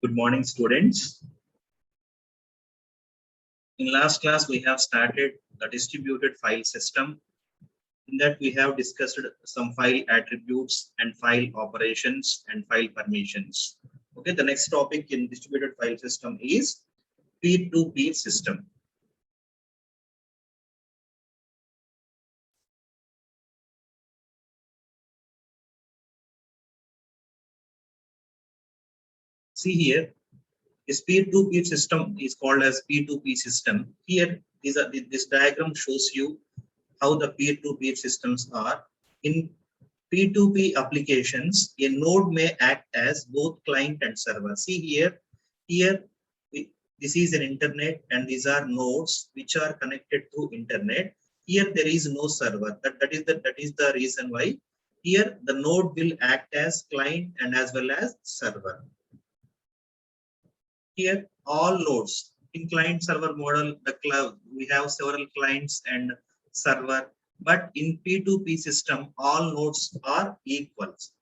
Good morning, students. In last class, we have started the distributed file system. In that, we have discussed some file attributes and file operations and file permissions. Okay, the next topic in distributed file system is peer-to-peer system. See here, this peer-to-peer system is called as P2P system. Here, this diagram shows you how the peer-to-peer systems are. In P2P applications, a node may act as both client and server. See here this is an internet and these are nodes which are connected through internet. Here there is no server. That is the reason why here the node will act as client and as well as server. Here all nodes in client server model, the cloud, we have several clients and server, but in P2P system all nodes are equals.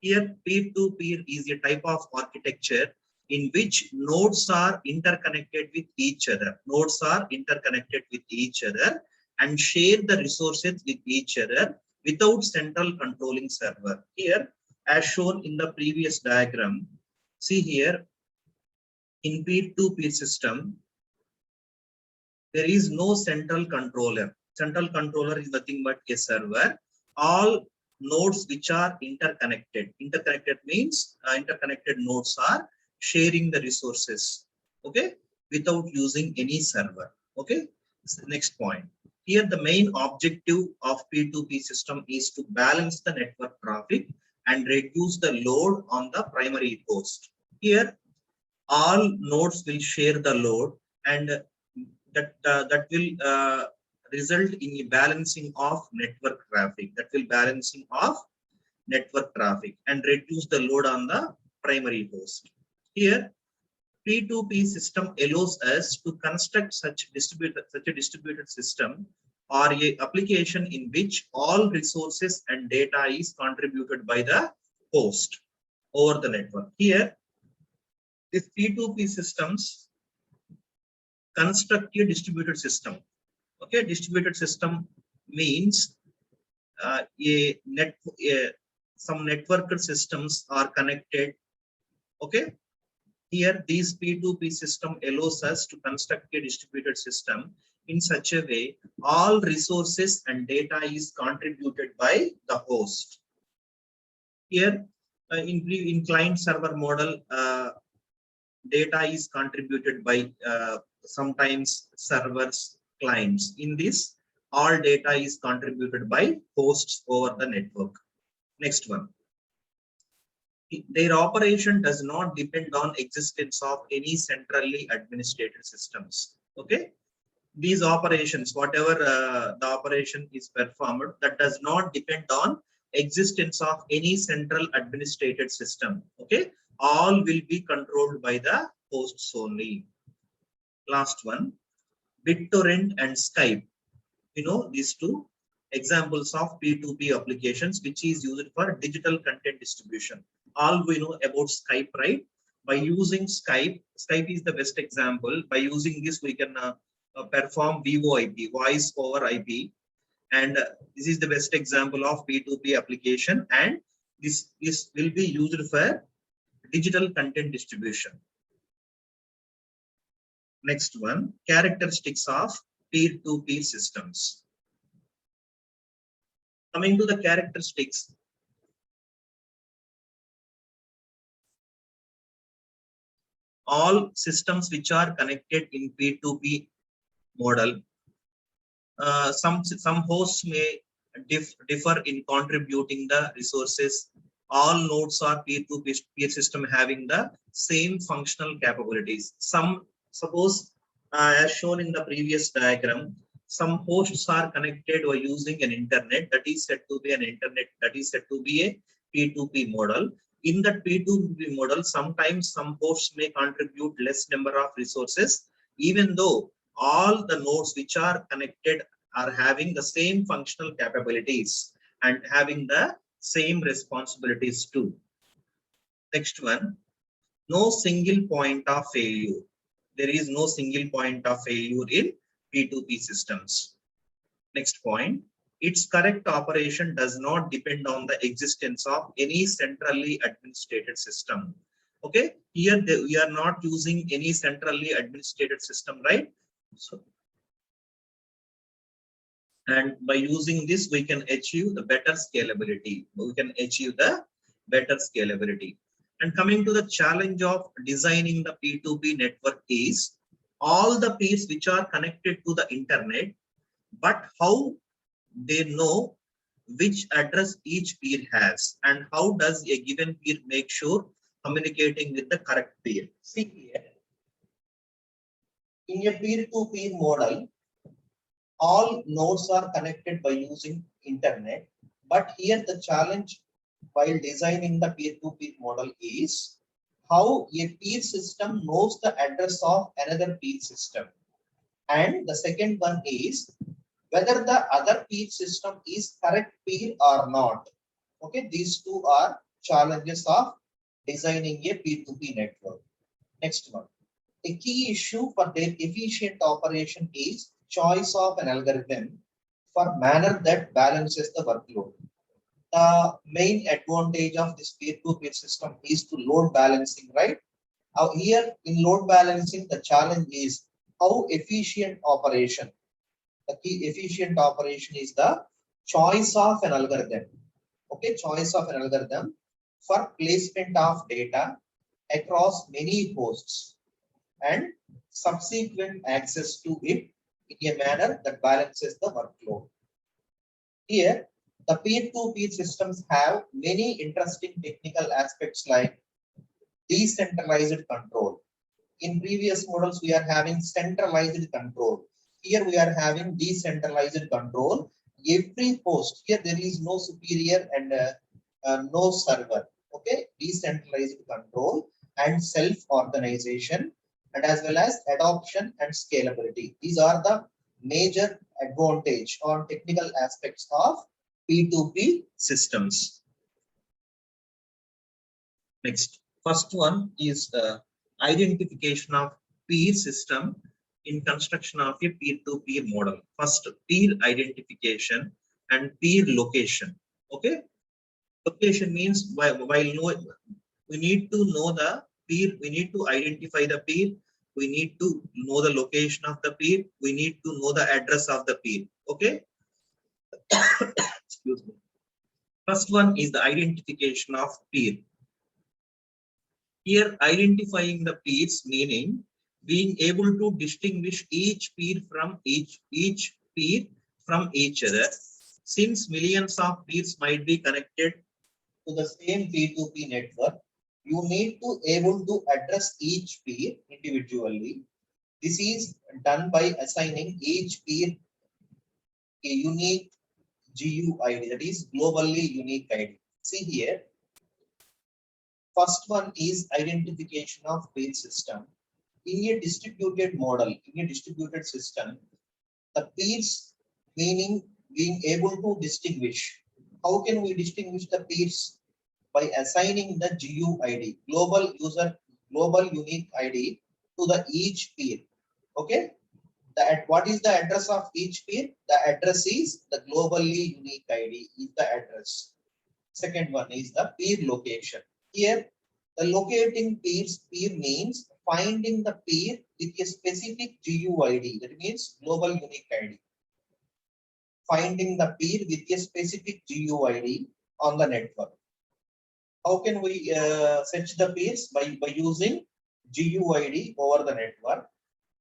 Here peer-to-peer is a type of architecture in which nodes are interconnected with each other. Nodes are interconnected with each other and share the resources with each other without central controlling server. Here, as shown in the previous diagram, see here, in peer-to-peer system, there is no central controller. Central controller is nothing but a server. All nodes which are interconnected. Interconnected means interconnected nodes are sharing the resources, okay, without using any server. Okay, next point. Here the main objective of P2P system is to balance the network traffic and reduce the load on the primary host. Here all nodes will share the load, and that will result in a balancing of network traffic. That will balancing of network traffic and reduce the load on the primary host. Here, P2P system allows us to construct such a distributed system or a application in which all resources and data is contributed by the host over the network. Here, these P2P systems construct a distributed system. Okay, distributed system means some networked systems are connected. Okay, here these P2P system allows us to construct a distributed system in such a way all resources and data is contributed by the host. Here in client server model, data is contributed by sometimes servers, clients. In this, all data is contributed by hosts over the network. Next one. Their operation does not depend on existence of any centrally administrated systems. Okay, these operations, whatever the operation is performed, that does not depend on existence of any central administrated system. Okay, all will be controlled by the hosts only. Last one, BitTorrent and Skype. You know, these two examples of P2P applications which is used for digital content distribution. All we know about Skype, right? By using Skype is the best example. By using this, we can perform VoIP, voice over IP, and this is the best example of P2P application, and this will be used for digital content distribution. Next one, characteristics of peer-to-peer systems. Coming to the characteristics, all systems which are connected in P2P model, some hosts may differ in contributing the resources. All nodes are peer-to-peer system having the same functional capabilities. Suppose as shown in the previous diagram, some hosts are connected or using an internet that is said to be an internet, that is said to be a P2P model. In that P2P model, sometimes some hosts may contribute less number of resources, even though all the nodes which are connected are having the same functional capabilities and having the same responsibilities too. Next one, no single point of failure. There is no single point of failure in P2P systems. Next point, its correct operation does not depend on the existence of any centrally administrated system. Okay, here we are not using any centrally administrated system, right? So, and by using this, we can achieve the better scalability. We can achieve the better scalability. And coming to the challenge of designing the P2P network is all the peers which are connected to the internet, but how they know which address each peer has, and how does a given peer make sure communicating with the correct peer. See here, in a peer-to-peer model, all nodes are connected by using internet, but here the challenge while designing the peer-to-peer model is how a peer system knows the address of another peer system. And the second one is whether the other peer system is correct peer or not. Okay, these two are challenges of designing a P2P network. Next one. A key issue for their efficient operation is choice of an algorithm for manner that balances the workload. The main advantage of this peer-to-peer system is to load balancing, right? Now here in load balancing, the challenge is how efficient operation. The key efficient operation is the choice of an algorithm. Okay, choice of an algorithm for placement of data across many hosts and subsequent access to it in a manner that balances the workload. Here, the peer-to-peer systems have many interesting technical aspects like decentralized control. In previous models, we are having centralized control. Here we are having decentralized control. Every host, here there is no superior and no server. Okay, decentralized control and self-organization, and as well as adoption and scalability. These are the major advantage or technical aspects of P2P systems. Next, first one is the identification of peer system in construction of a peer-to-peer model. First, peer identification and peer location. Okay, location means while we need to know the peer, we need to identify the peer, we need to know the location of the peer, we need to know the address of the peer. Okay, excuse me. First one is the identification of peer. Here, identifying the peers meaning being able to distinguish each peer from each peer from each other. Since millions of peers might be connected to the same P2P network, you need to able to address each peer individually. This is done by assigning each peer a unique GUID, that is globally unique ID. See here, first one is identification of peer system. In a distributed model, in a distributed system, the peers meaning being able to distinguish. How can we distinguish the peers? By assigning the GUID, global unique ID to the each peer. Okay, what is the address of each peer? The address is the globally unique ID is the address. Second one is the peer location. Here, the locating peer means finding the peer with a specific GUID. That means global unique ID. Finding the peer with a specific GUID on the network. How can we search the peers? By using GUID over the network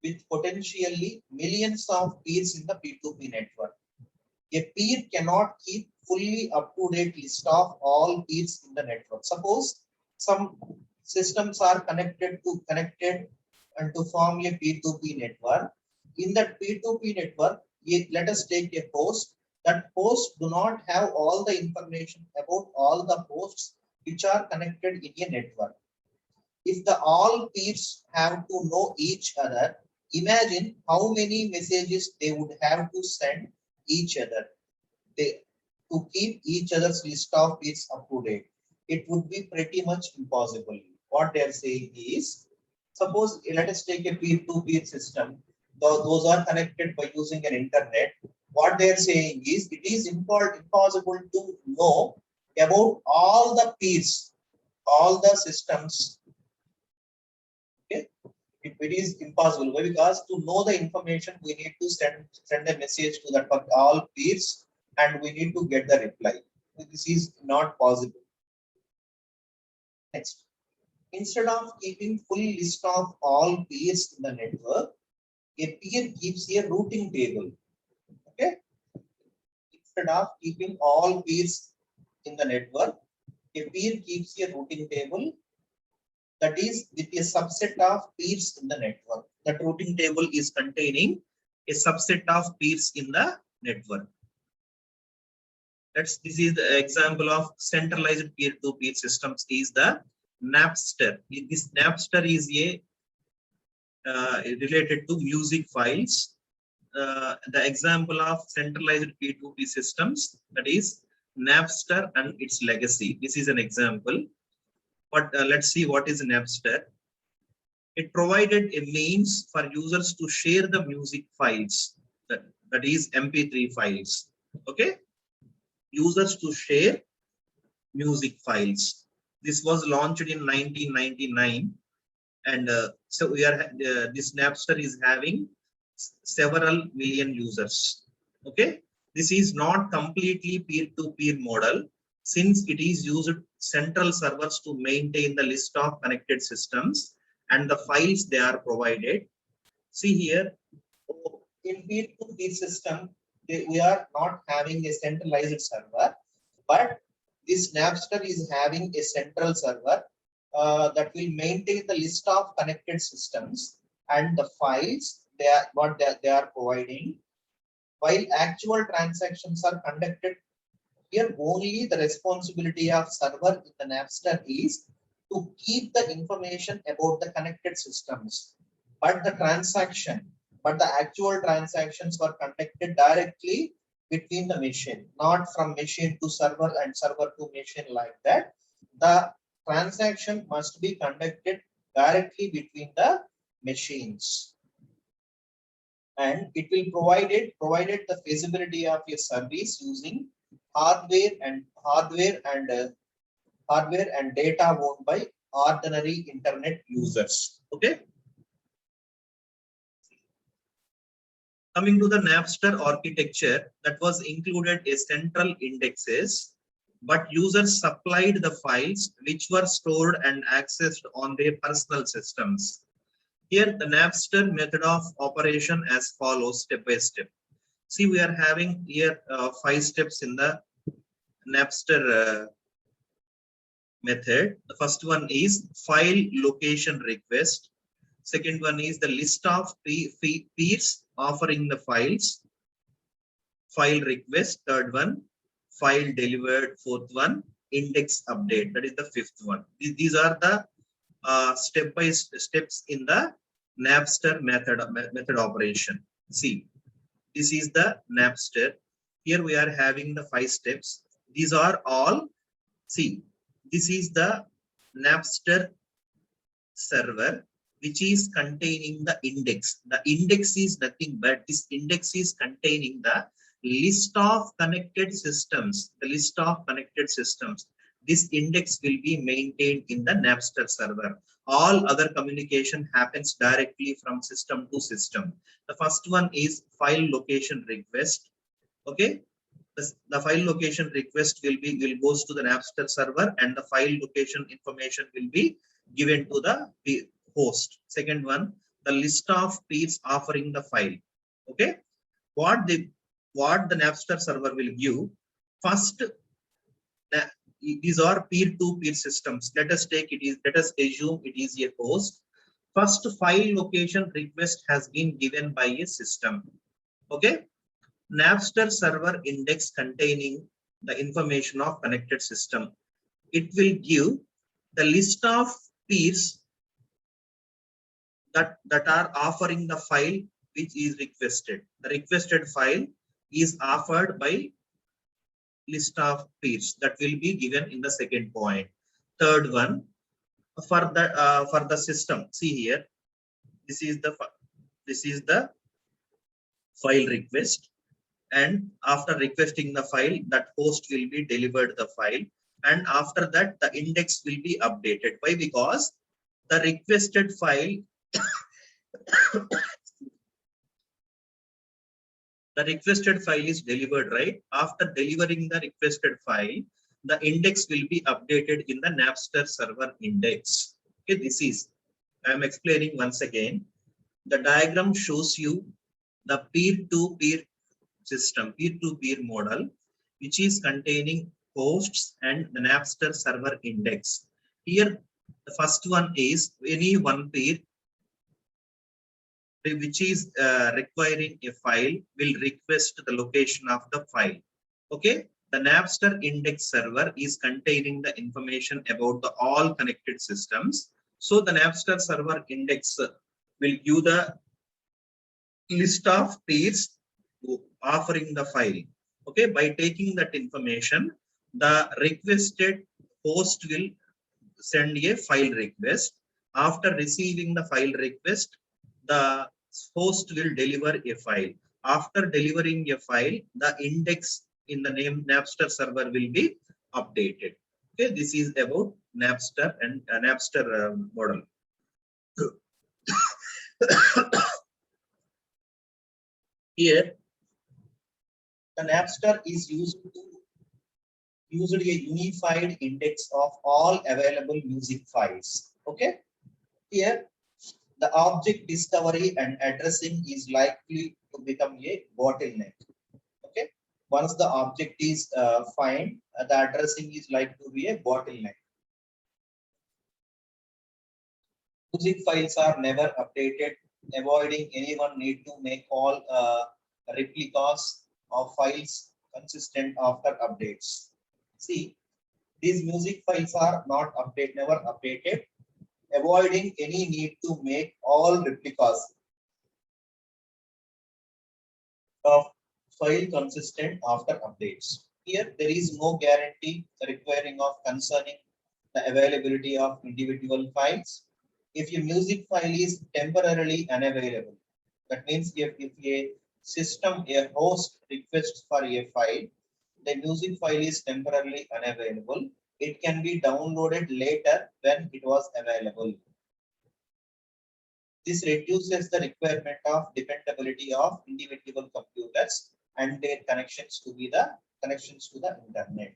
with potentially millions of peers in the P2P network. A peer cannot keep fully up-to-date list of all peers in the network. Suppose some systems are connected and to form a P2P network. In that P2P network, let us take a host. That host do not have all the information about all the hosts which are connected in a network. If the all peers have to know each other, imagine how many messages they would have to send each other to keep each other's list of peers up to date. It would be pretty much impossible. what they are saying is, suppose let us take a peer-to-peer system. Those are connected by using an internet. What they are saying is it is impossible to know about all the peers, all the systems. Okay, it is impossible. Why? Because to know the information, we need to send a message to that all peers, and we need to get the reply. This is not possible. Next, instead of keeping full list of all peers in the network, a peer keeps a routing table. Okay, instead of keeping all peers in the network, a peer keeps a routing table, that is with a subset of peers in the network. That routing table is containing a subset of peers in the network. This is the example of centralized peer-to-peer systems is the Napster. This Napster is a related to music files. The example of centralized P2P systems, that is Napster and its legacy. This is an example. But let's see what is Napster. It provided a means for users to share the music files, that is MP3 files. Okay, users to share music files. This was launched in 1999, and so we are this Napster is having several million users. Okay, this is not completely peer-to-peer model, since it is used central servers to maintain the list of connected systems and the files they are provided. See here, in peer-to-peer system, we are not having a centralized server, but this Napster is having a central server that will maintain the list of connected systems and the files they are providing. While actual transactions are conducted here, only the responsibility of server in the Napster is to keep the information about the connected systems. But the actual transactions were conducted directly between the machine, not from machine to server and server to machine like that. The transaction must be conducted directly between the machines, and it will provided the feasibility of a service using hardware and data owned by ordinary internet users. Okay, coming to the Napster architecture, that was included a central indexes, but users supplied the files which were stored and accessed on their personal systems. Here the Napster method of operation as follows, step by step. See, we are having here 5 steps in the Napster method. The first one is file location request. Second one is the list of peers offering the files. File request. Third one, file delivered. Fourth one, index update. That is the fifth one. These are the step by steps in the Napster method operation. See, this is the Napster. Here we are having the 5 steps. These are all. See, this is the Napster server, which is containing the index. The index is nothing but this index is containing the list of connected systems. The list of connected systems. This index will be maintained in the Napster server. All other communication happens directly from system to system. The first one is file location request. Okay, the file location request will goes to the Napster server, and the file location information will be given to the host. Second one, the list of peers offering the file. Okay, what the Napster server will give first. These are peer-to-peer systems. Let us assume it is a host. First file location request has been given by a system. Okay, Napster server index containing the information of connected system. It will give the list of peers that are offering the file which is requested. The requested file is offered by list of peers that will be given in the second point. Third one, for the system. See here, this is the file request, and after requesting the file, that host will be delivered the file, and after that the index will be updated. Why? Because the requested file the requested file is delivered, right? After delivering the requested file, the index will be updated in the Napster server index. Okay, this is, I am explaining once again. The diagram shows you the peer-to-peer system, peer-to-peer model, which is containing hosts and the Napster server index. Here, the first one is any one peer which is requiring a file will request the location of the file. Okay, the Napster index server is containing the information about the all connected systems. So the Napster server index will give the list of peers offering the file. Okay, by taking that information, the requested host will send a file request. After receiving the file request, the host will deliver a file. After delivering a file, the index in the name Napster server will be updated. Okay, this is about Napster and Napster model. Here, the Napster is used a unified index of all available music files. Okay, here the object discovery and addressing is likely to become a bottleneck. Okay, once the object is found, the addressing is likely to be a bottleneck. Music files are never updated, avoiding anyone need to make all replicas of files consistent after updates. See, these music files are not never updated, avoiding any need to make all replicas of file consistent after updates. Here, there is no guarantee requiring of concerning the availability of individual files. If your music file is temporarily unavailable, that means if a system, a host requests for a file, the music file is temporarily unavailable. It can be downloaded later when it was available. This reduces the requirement of dependability of individual computers and their connections to be the connections to the internet.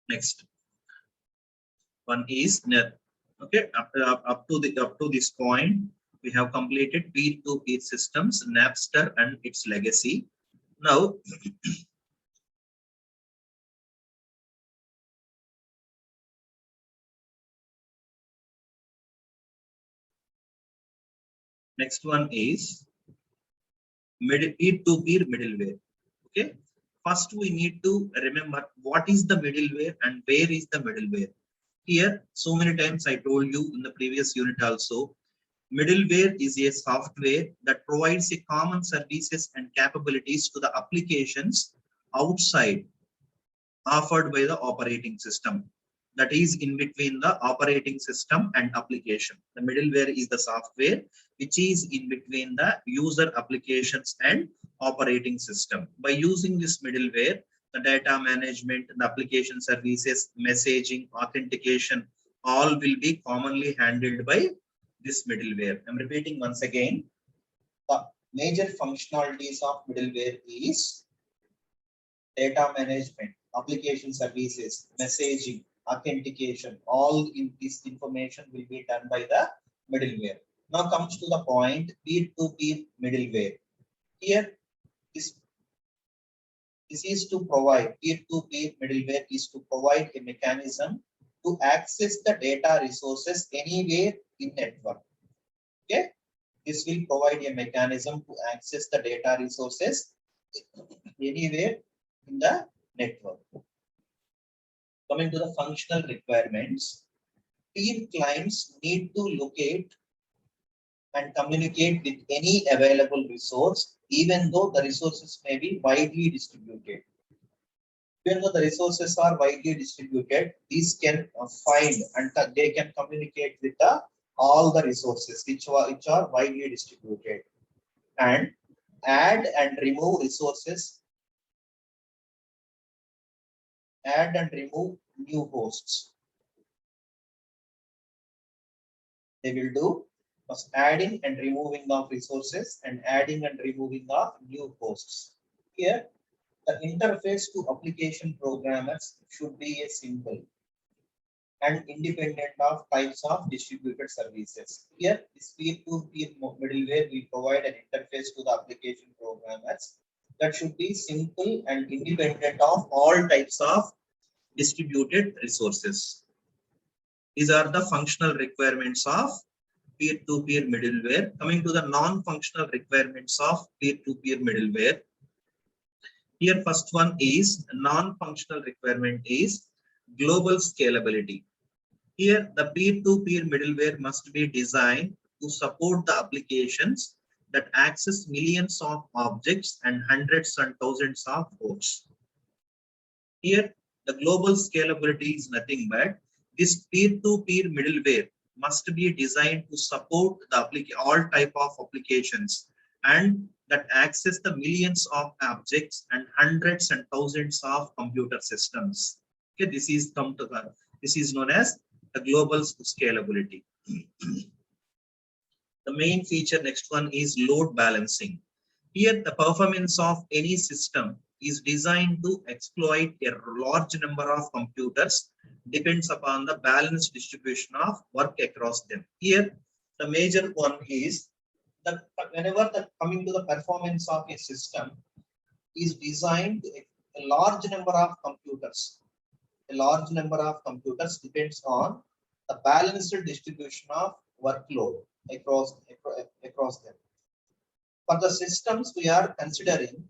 Next one is net. Okay, up to this point, we have completed peer-to-peer systems, Napster and its legacy. Now, next one is peer-to-peer middleware. Okay, first we need to remember what is the middleware and where is the middleware. Here, so many times I told you in the previous unit also, middleware is a software that provides a common services and capabilities to the applications outside offered by the operating system. That is in between the operating system and application. The middleware is the software which is in between the user applications and operating system. By using this middleware, the data management, the application services, messaging, authentication, all will be commonly handled by this middleware. I'm repeating once again. The major functionalities of middleware is data management, application services, messaging, authentication. All in this information will be done by the middleware. Now comes to the point peer-to-peer middleware. Here, this is to provide peer-to-peer middleware is to provide a mechanism to access the data resources anywhere in network. Okay, this will provide a mechanism to access the data resources anywhere in the network. Coming to the functional requirements, peer clients need to locate and communicate with any available resource, even though the resources may be widely distributed. Even though the resources are widely distributed, these can find and they can communicate with all the resources which are widely distributed, and add and remove resources, add and remove new hosts. They will do was adding and removing of resources and adding and removing of new hosts. Here, the interface to application programmers should be a simple and independent of types of distributed services. Here, this peer-to-peer middleware will provide an interface to the application programmers that should be simple and independent of all types of distributed resources. These are the functional requirements of peer-to-peer middleware. Coming to the non-functional requirements of peer-to-peer middleware. Here, first one is non-functional requirement is global scalability. Here, the peer-to-peer middleware must be designed to support the applications that access millions of objects and hundreds and thousands of hosts. Here, the global scalability is nothing but this peer-to-peer middleware must be designed to support the all type of applications and that access the millions of objects and hundreds and thousands of computer systems. Okay, this is known as the global scalability. The main feature next one is load balancing. Here, the performance of any system is designed to exploit a large number of computers depends upon the balanced distribution of work across them. Here, the major one is that whenever coming to the performance of a system is designed a large number of computers. A large number of computers depends on the balanced distribution of workload across them. For the systems we are considering,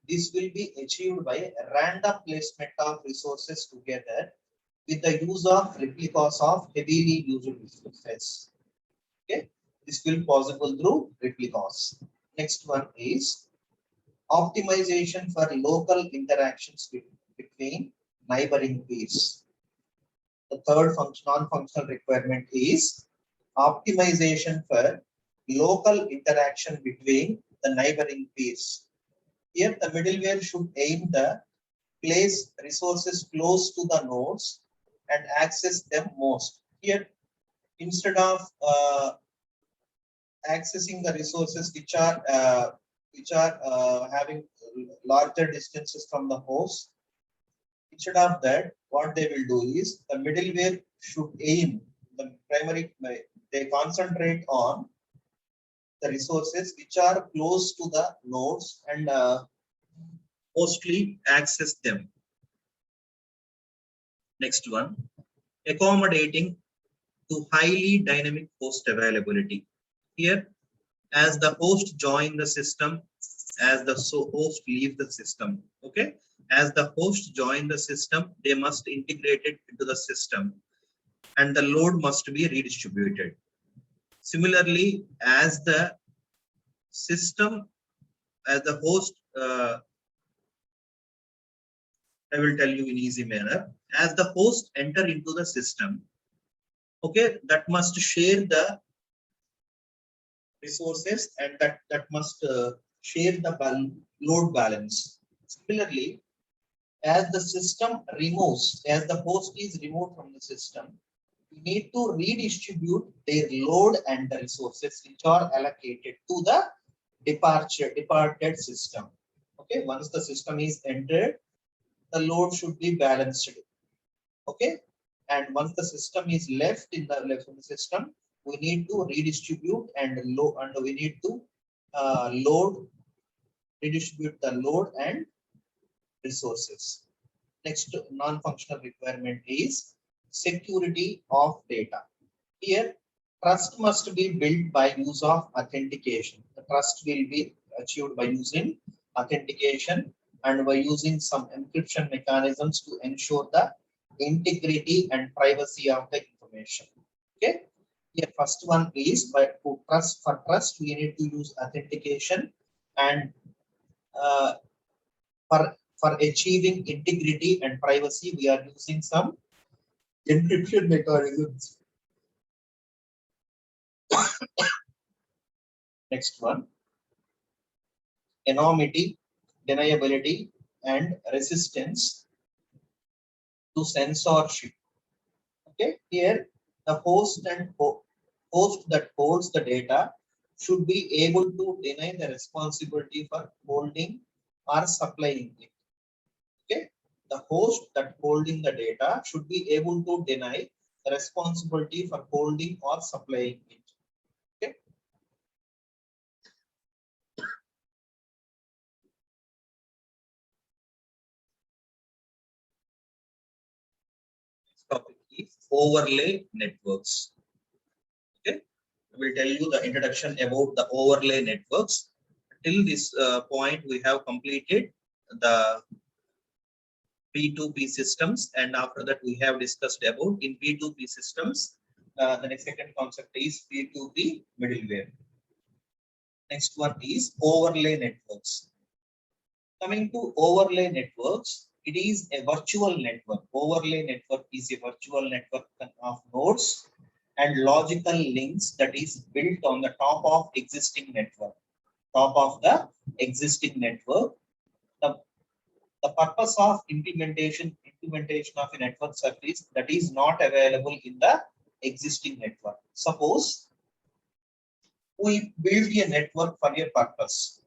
this will be achieved by a random placement of resources together with the use of replicas of heavily used resources. Okay, this will be possible through replicas. Next one is optimization for local interactions between neighboring peers. The third non-functional requirement is optimization for local interaction between the neighboring peers. Here, the middleware should aim to place resources close to the nodes and access them most. Here, instead of accessing the resources which are having larger distances from the host, instead of that, what they will do is the middleware should aim they concentrate on the resources which are close to the nodes and mostly access them. Next one, accommodating to highly dynamic host availability. Here, as the host join the system, as the host leave the system, okay, as the host join the system, they must integrate it into the system and the load must be redistributed. Similarly, as the system, as the host, I will tell you in easy manner, as the host enter into the system, okay, that must share the resources and that must share the load balance. Similarly, as the system removes, as the host is removed from the system, we need to redistribute their load and the resources which are allocated to the departed system. Okay, once the system is entered, the load should be balanced. Okay, and once the system is left in the system, we need to redistribute and we need to redistribute the load and resources. Next non-functional requirement is security of data. Here, trust must be built by use of authentication. The trust will be achieved by using authentication and by using some encryption mechanisms to ensure the integrity and privacy of the information. Okay. Here, first one is for trust we need to use authentication, and for For achieving integrity and privacy, we are using some encryption mechanisms. Next one, anonymity, deniability, and resistance to censorship. Okay, here the host that holds the data should be able to deny the responsibility for holding or supplying it. Okay, the host that holding the data should be able to deny the responsibility for holding or supplying it. Okay. Next topic is overlay networks. Okay, I will tell you the introduction about the overlay networks. Till this point, we have completed the P2P systems, and after that we have discussed about in P2P systems. The next second concept is P2P middleware. Next one is overlay networks. Coming to overlay networks, it is a virtual network. Overlay network is a virtual network of nodes and logical links that is built on the top of existing network. Top of the existing network. The purpose of implementation of a network service that is not available in the existing network. Suppose we build a network for a purpose.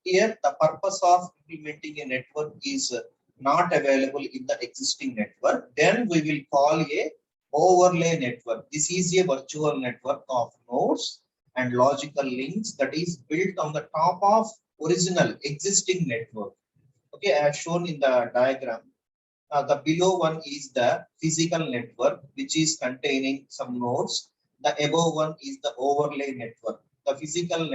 Here, the purpose of implementing a network is not available in the existing network. Then we will call a overlay network. This is a virtual network of nodes and logical links that is built on the top of original existing network. Okay, I have shown in the diagram. The below one is the physical network, which is containing some nodes. The above one is the overlay network. The uh, physical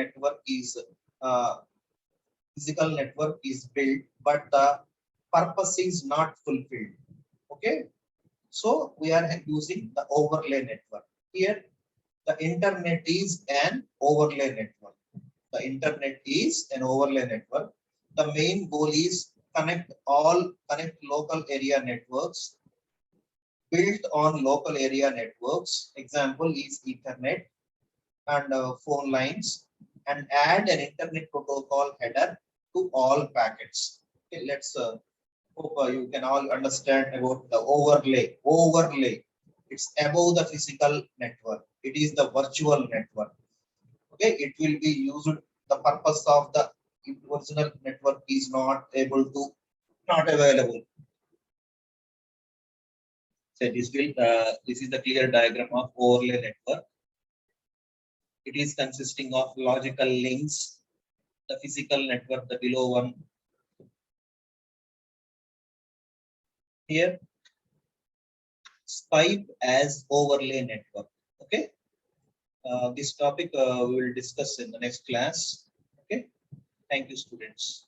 network is built, but the purpose is not fulfilled. Okay, so we are using the overlay network. Here, the internet is an overlay network. The internet is an overlay network. The main goal is connect local area networks built on local area networks. Example is Ethernet and phone lines, and add an internet protocol header to all packets. Okay, let's hope you can all understand about the overlay. Overlay. It's above the physical network. It is the virtual network. Okay, it will be used. The purpose of the original network is not available. So this is the clear diagram of overlay network. It is consisting of logical links, the physical network, the below one. Here, Skype as overlay network. Okay, this topic we will discuss in the next class. Okay, thank you, students.